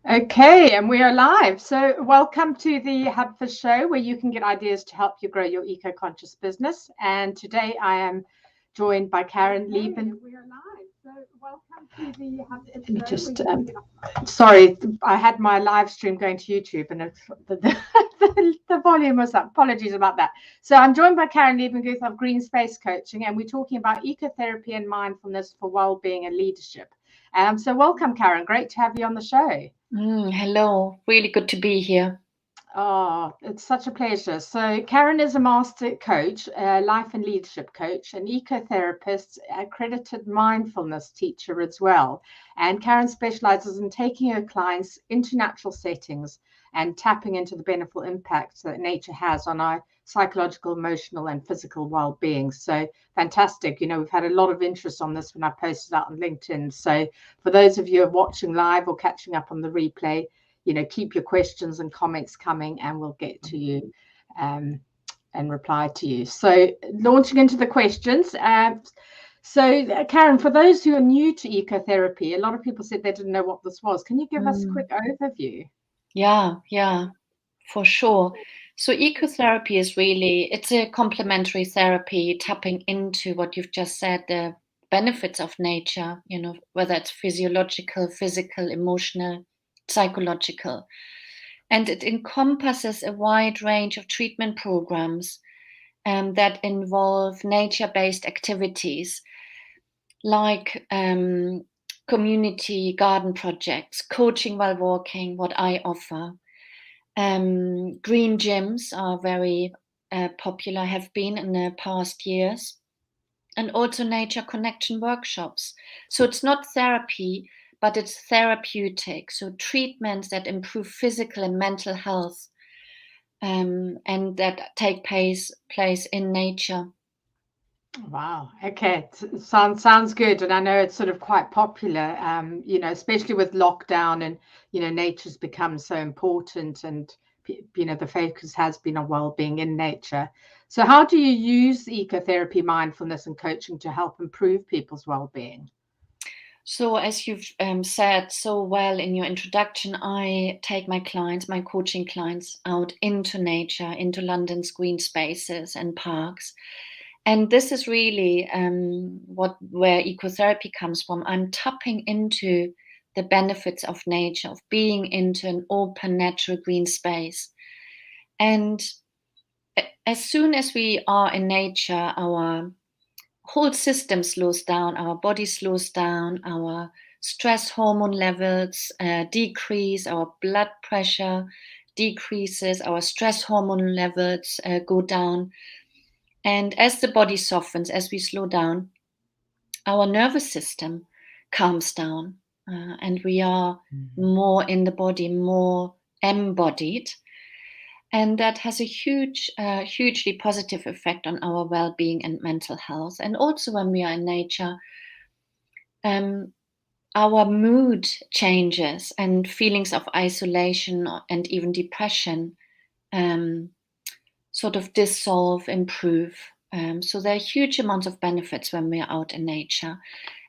Okay, and we are live. So, welcome to the Hub for Show, where you can get ideas to help you grow your eco-conscious business. And today I am joined by Karen Lieben. We are live. So, welcome to the Hub for Show. Let me just, sorry, I had my live stream going to YouTube and the volume was up. Apologies about that. So, I'm joined by Karen Liebenguth of Green Space Coaching, and we're talking about ecotherapy and mindfulness for well-being and leadership. So, welcome, Karen. Great to have you on the show. Hello, really good to be here. Oh, it's such a pleasure. So, Karen is a master coach, a life and leadership coach, an ecotherapist, accredited mindfulness teacher as well. And Karen specializes in taking her clients into natural settings and tapping into the beneficial impacts that nature has on our psychological, emotional, and physical well being. So, fantastic. We've had a lot of interest on this when I posted out on LinkedIn. So, for those of you who are watching live or catching up on the replay, keep your questions and comments coming and we'll get to you and reply to you. So launching into the questions. So Karen, for those who are new to ecotherapy, a lot of people said they didn't know what this was. Can you give us a quick overview? Yeah, for sure. So ecotherapy is it's a complementary therapy tapping into what you've just said, the benefits of nature, whether it's physiological, physical, emotional, psychological. And it encompasses a wide range of treatment programs that involve nature-based activities like community garden projects, coaching while walking, what I offer. Green gyms are very popular, have been in the past years, and also nature connection workshops. So it's not therapy, but it's therapeutic. So treatments that improve physical and mental health and that take place in nature. Wow. Okay. Sounds good. And I know it's sort of quite popular, especially with lockdown and, nature's become so important and, the focus has been on well-being in nature. So how do you use ecotherapy, mindfulness and coaching to help improve people's well-being? So as you've said so well in your introduction, I take my coaching clients out into nature, into London's green spaces and parks. And this is really where ecotherapy comes from. I'm tapping into the benefits of nature, of being into an open, natural green space. And as soon as we are in nature, our whole system slows down, our body slows down, our stress hormone levels decrease, our blood pressure decreases, our stress hormone levels go down. And as the body softens, as we slow down, our nervous system calms down and we are more in the body, more embodied. And that has a hugely positive effect on our well-being and mental health. And also when we are in nature, our mood changes and feelings of isolation and even depression sort of dissolve, improve. So there are huge amounts of benefits when we are out in nature.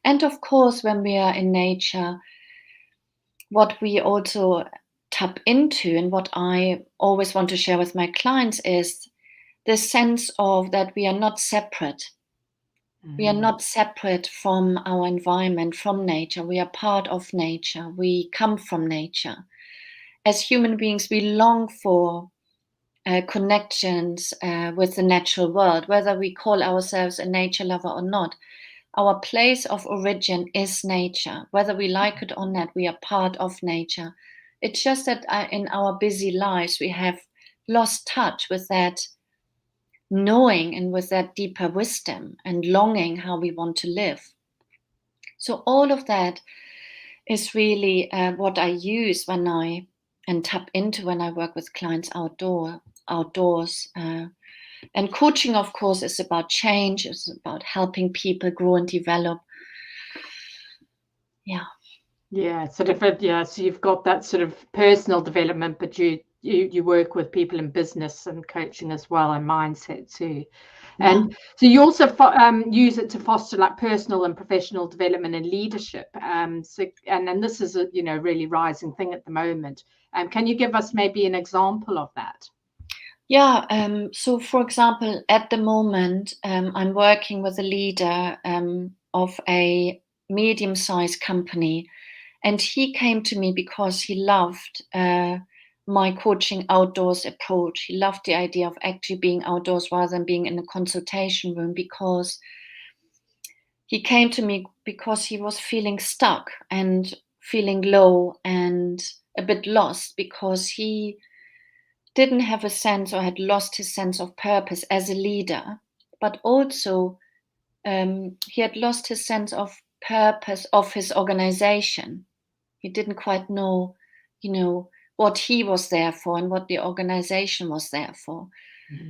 And of course, when we are in nature, what we also tap into and what I always want to share with my clients is the sense of that we are not separate. We are not separate from our environment, from nature. We are part of nature. We come from nature. As human beings, we long for connections with the natural world, whether we call ourselves a nature lover or not. Our place of origin is nature. Whether we like it or not, we are part of nature. It's just that in our busy lives, we have lost touch with that knowing and with that deeper wisdom and longing how we want to live. So all of that is really what I use and tap into when I work with clients outdoors. And coaching, of course, is about change. It's about helping people grow and develop. Yeah. Yeah, sort of, yeah. So you've got that sort of personal development, but you work with people in business and coaching as well and mindset too. And so you also use it to foster like personal and professional development and leadership. So and this is a really rising thing at the moment. Can you give us maybe an example of that? Yeah. So, for example, at the moment, I'm working with a leader of a medium-sized company, and he came to me because he loved my coaching outdoors approach. He loved the idea of actually being outdoors rather than being in a consultation room, because he came to me because he was feeling stuck and feeling low and a bit lost, because he didn't have a sense, or had lost his sense of purpose as a leader, but also he had lost his sense of purpose of his organization. He didn't quite know, what he was there for and what the organization was there for.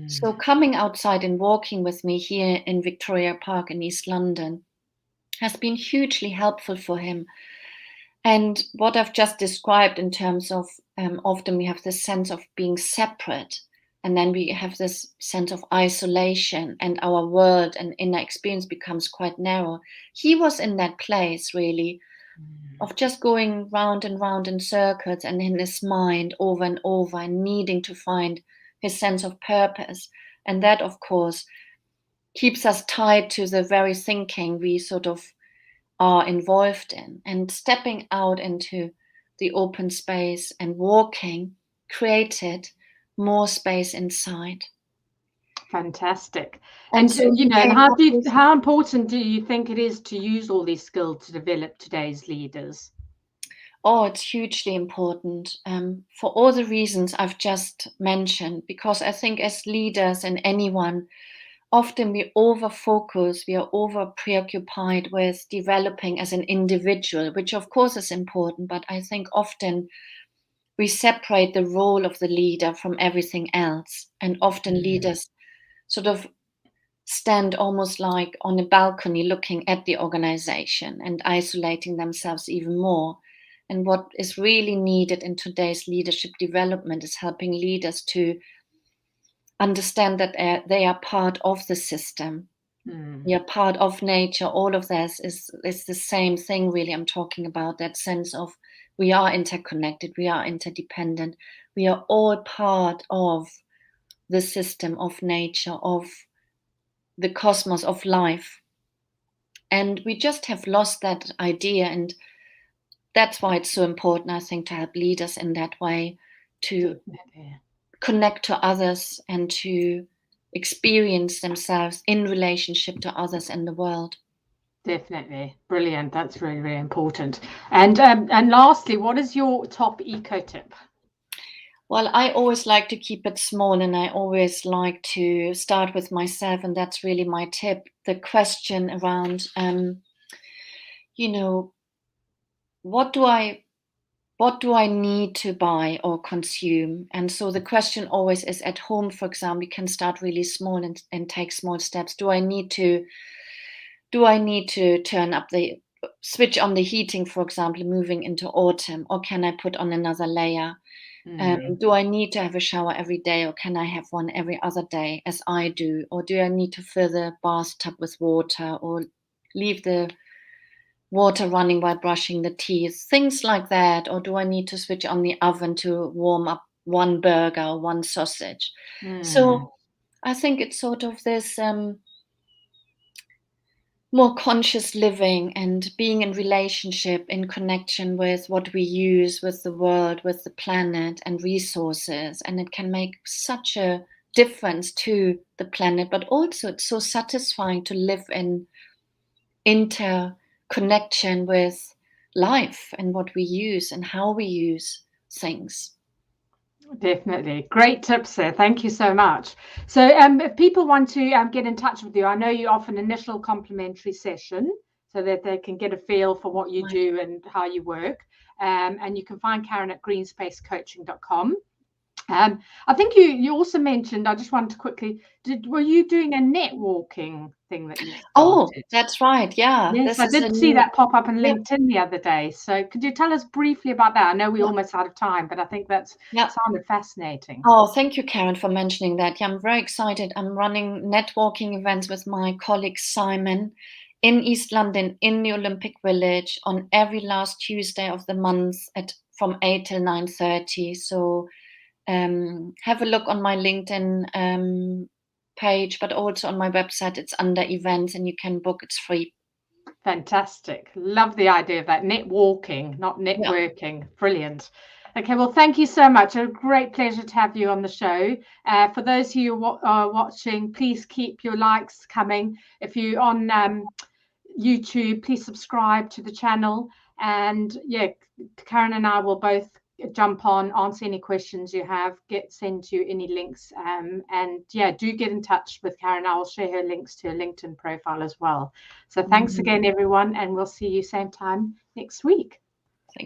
So coming outside and walking with me here in Victoria Park in East London has been hugely helpful for him. And what I've just described in terms of often we have this sense of being separate, and then we have this sense of isolation, and our world and inner experience becomes quite narrow. He was in that place really of just going round and round in circles and in his mind over and over, and needing to find his sense of purpose. And that, of course, keeps us tied to the very thinking we sort of are involved in. And stepping out into the open space and walking created more space inside. Fantastic. And And so and how important do you think it is to use all these skills to develop today's leaders? Oh, it's hugely important for all the reasons I've just mentioned, because I think as leaders and anyone, often we over focus, we are over preoccupied with developing as an individual, which of course is important, but I think often we separate the role of the leader from everything else. And often leaders sort of stand almost like on a balcony looking at the organization and isolating themselves even more. And what is really needed in today's leadership development is helping leaders to understand that they are part of the system. We are part of nature. All of this is the same thing, really. I'm talking about that sense of we are interconnected, we are interdependent, we are all part of the system of nature, of the cosmos, of life. And we just have lost that idea. And that's why it's so important, I think, to help leaders in that way, to connect to others and to experience themselves in relationship to others in the world. Definitely. Brilliant. That's really, really important. And lastly, what is your top eco tip? Well, I always like to keep it small, and I always like to start with myself, and that's really my tip. The question around, what do I need to buy or consume? And so the question always is, at home, for example, you can start really small and take small steps. Do I need to switch on the heating, for example, moving into autumn, or can I put on another layer? Do I need to have a shower every day, or can I have one every other day, as I do? Or do I need to fill the bathtub with water, or leave the water running while brushing the teeth? Things like that. Or do I need to switch on the oven to warm up one burger or one sausage? So I think it's sort of this more conscious living and being in relationship, in connection with what we use, with the world, with the planet and resources. And it can make such a difference to the planet, but also it's so satisfying to live in interconnection with life and what we use and how we use things. Definitely. Great tips there. Thank you so much. So if people want to get in touch with you, I know you offer an initial complimentary session so that they can get a feel for what you do and how you work. And you can find Karen at greenspacecoaching.com. I think you also mentioned, I just wanted to quickly, were you doing a networking thing that you Oh, started? that's right. Yeah, Yes, this I is a did see new. that pop up on Yeah, LinkedIn the other day. So could you tell us briefly about that? I know we're yeah, almost out of time, but I think that's yeah. sounded fascinating. Oh, thank you, Karen, for mentioning that. Yeah, I'm very excited. I'm running networking events with my colleague Simon in East London, in the Olympic Village, on every last Tuesday of the month at from 8 till 9:30. So have a look on my LinkedIn page, but also on my website. It's under events, and you can book. It's free. Fantastic. Love the idea of that. Networking, not Yeah. networking. Brilliant. Okay, well, thank you so much. A great pleasure to have you on the show. For those who are watching, please keep your likes coming. If you're on YouTube, please subscribe to the channel. And yeah, Karen and I will both jump on, answer any questions you have, send you any links. And yeah, do get in touch with Karen. I'll share her links to her LinkedIn profile as well. So thanks Mhm. again, everyone, and we'll see you same time next week.